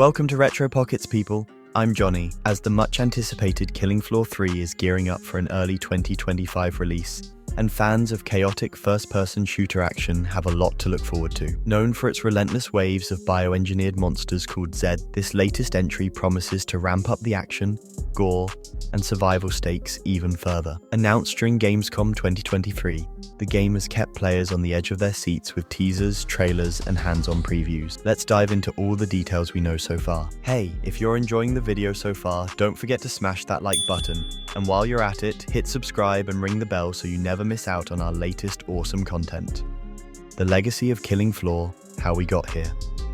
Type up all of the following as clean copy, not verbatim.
Welcome to Retro Pockets, people. I'm Johnny. As the much-anticipated Killing Floor 3 is gearing up for an early 2025 release, and fans of chaotic first-person shooter action have a lot to look forward to. Known for its relentless waves of bioengineered monsters called Zed, this latest entry promises to ramp up the action, gore, and survival stakes even further. Announced during Gamescom 2023, the game has kept players on the edge of their seats with teasers, trailers, and hands-on previews. Let's dive into all the details we know so far. Hey, if you're enjoying the video so far, don't forget to smash that like button. And while you're at it, hit subscribe and ring the bell so you never miss out on our latest awesome content. The legacy of Killing Floor, how we got here.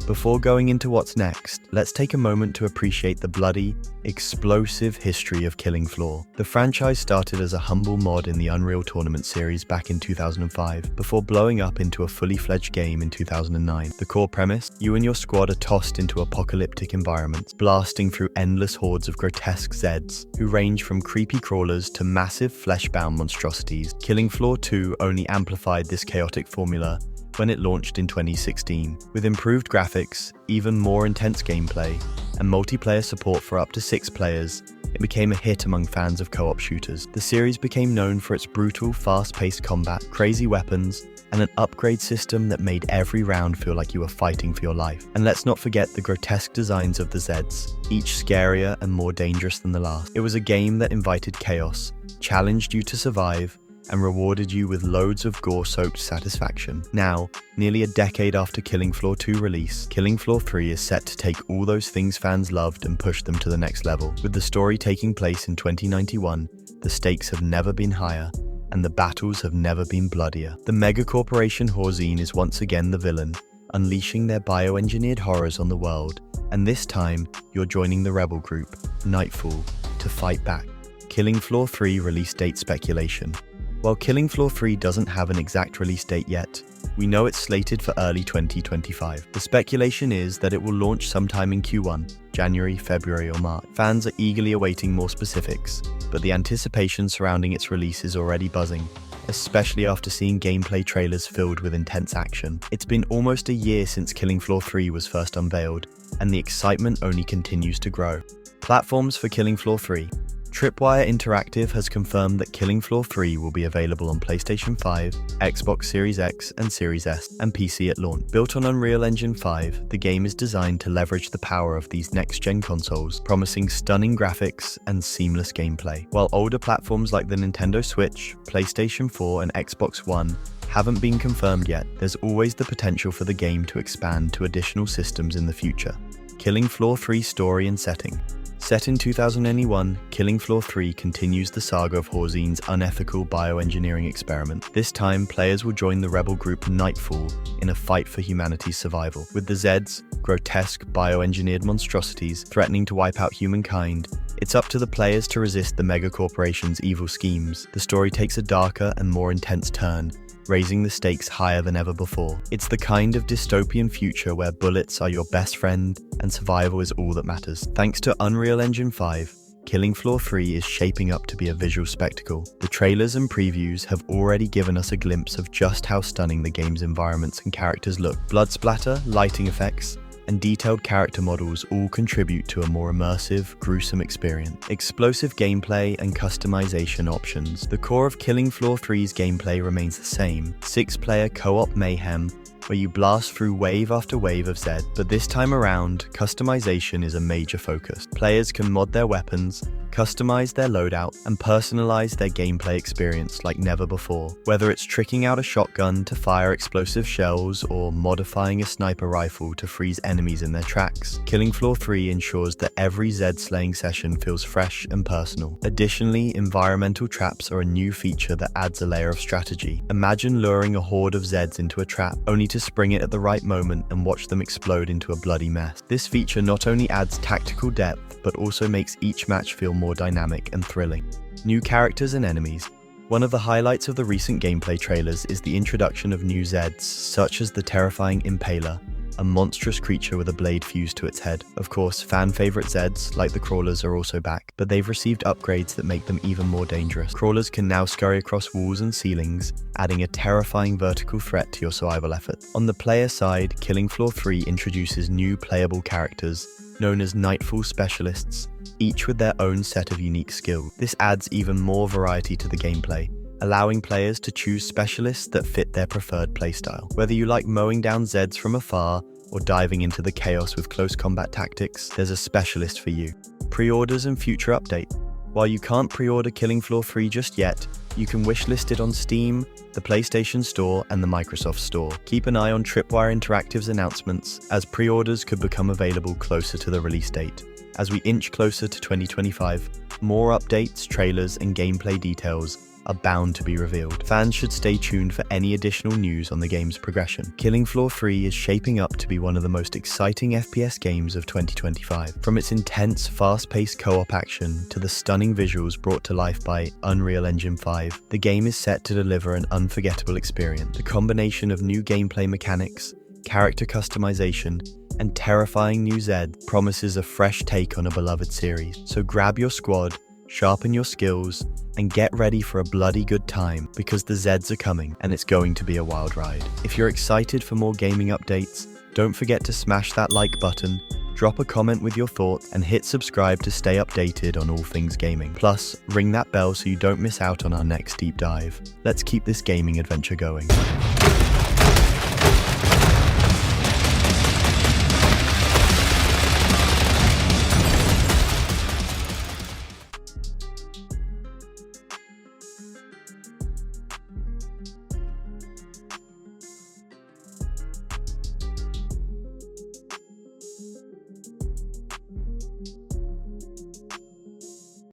Before going into what's next, let's take a moment to appreciate the bloody, explosive history of Killing Floor. The franchise started as a humble mod in the Unreal Tournament series back in 2005, before blowing up into a fully fledged game in 2009. The core premise: you and your squad are tossed into apocalyptic environments, blasting through endless hordes of grotesque Zeds, who range from creepy crawlers to massive flesh-bound monstrosities. Killing Floor 2 only amplified this chaotic formula when it launched in 2016. With improved graphics, even more intense gameplay, and multiplayer support for up to 6 players, it became a hit among fans of co-op shooters. The series became known for its brutal, fast-paced combat, crazy weapons, and an upgrade system that made every round feel like you were fighting for your life. And let's not forget the grotesque designs of the Zeds, each scarier and more dangerous than the last. It was a game that invited chaos, challenged you to survive, and rewarded you with loads of gore-soaked satisfaction. Now, nearly a decade after Killing Floor 2 release, Killing Floor 3 is set to take all those things fans loved and push them to the next level. With the story taking place in 2091, the stakes have never been higher, and the battles have never been bloodier. The mega-corporation Horzine is once again the villain, unleashing their bioengineered horrors on the world, and this time, you're joining the rebel group, Nightfall, to fight back. Killing Floor 3 release date speculation. While Killing Floor 3 doesn't have an exact release date yet, we know it's slated for early 2025. The speculation is that it will launch sometime in Q1, January, February, or March. Fans are eagerly awaiting more specifics, but the anticipation surrounding its release is already buzzing, especially after seeing gameplay trailers filled with intense action. It's been almost a year since Killing Floor 3 was first unveiled, and the excitement only continues to grow. Platforms for Killing Floor 3. Tripwire Interactive has confirmed that Killing Floor 3 will be available on PlayStation 5, Xbox Series X and Series S, and PC at launch. Built on Unreal Engine 5, the game is designed to leverage the power of these next-gen consoles, promising stunning graphics and seamless gameplay. While older platforms like the Nintendo Switch, PlayStation 4, and Xbox One haven't been confirmed yet, there's always the potential for the game to expand to additional systems in the future. Killing Floor 3 story and setting. Set in 2001, Killing Floor 3 continues the saga of Horzine's unethical bioengineering experiment. This time, players will join the rebel group Nightfall in a fight for humanity's survival. With the Zeds, grotesque bioengineered monstrosities threatening to wipe out humankind, it's up to the players to resist the megacorporation's evil schemes. The story takes a darker and more intense turn, raising the stakes higher than ever before. It's the kind of dystopian future where bullets are your best friend and survival is all that matters. Thanks to Unreal Engine 5, Killing Floor 3 is shaping up to be a visual spectacle. The trailers and previews have already given us a glimpse of just how stunning the game's environments and characters look. Blood splatter, lighting effects, and detailed character models all contribute to a more immersive, gruesome experience. Explosive gameplay and customization options. The core of Killing Floor 3's gameplay remains the same: 6-player co-op mayhem, where you blast through wave after wave of Zed, but this time around, customization is a major focus. Players can mod their weapons, customize their loadout, and personalize their gameplay experience like never before. Whether it's tricking out a shotgun to fire explosive shells or modifying a sniper rifle to freeze enemies in their tracks, Killing Floor 3 ensures that every Zed slaying session feels fresh and personal. Additionally, environmental traps are a new feature that adds a layer of strategy. Imagine luring a horde of Zeds into a trap, only to spring it at the right moment and watch them explode into a bloody mess. This feature not only adds tactical depth, but also makes each match feel more dynamic and thrilling. New characters and enemies. One of the highlights of the recent gameplay trailers is the introduction of new Zeds, such as the terrifying Impaler, a monstrous creature with a blade fused to its head. Of course, fan-favorite Zeds, like the crawlers, are also back, but they've received upgrades that make them even more dangerous. Crawlers can now scurry across walls and ceilings, adding a terrifying vertical threat to your survival efforts. On the player side, Killing Floor 3 introduces new playable characters, known as Nightfall Specialists, each with their own set of unique skills. This adds even more variety to the gameplay, allowing players to choose specialists that fit their preferred playstyle. Whether you like mowing down Zeds from afar or diving into the chaos with close combat tactics, there's a specialist for you. Pre-orders and future update. While you can't pre-order Killing Floor 3 just yet, you can wishlist it on Steam, the PlayStation Store, and the Microsoft Store. Keep an eye on Tripwire Interactive's announcements, as pre-orders could become available closer to the release date. As we inch closer to 2025, more updates, trailers, and gameplay details are bound to be revealed. Fans should stay tuned for any additional news on the game's progression. Killing Floor 3 is shaping up to be one of the most exciting FPS games of 2025. From its intense, fast-paced co-op action to the stunning visuals brought to life by Unreal Engine 5, the game is set to deliver an unforgettable experience. The combination of new gameplay mechanics, character customization, and terrifying new Zed promises a fresh take on a beloved series. So grab your squad, sharpen your skills, and get ready for a bloody good time, because the Zeds are coming and it's going to be a wild ride. If you're excited for more gaming updates, don't forget to smash that like button, drop a comment with your thoughts, and hit subscribe to stay updated on all things gaming. Plus, ring that bell so you don't miss out on our next deep dive. Let's keep this gaming adventure going.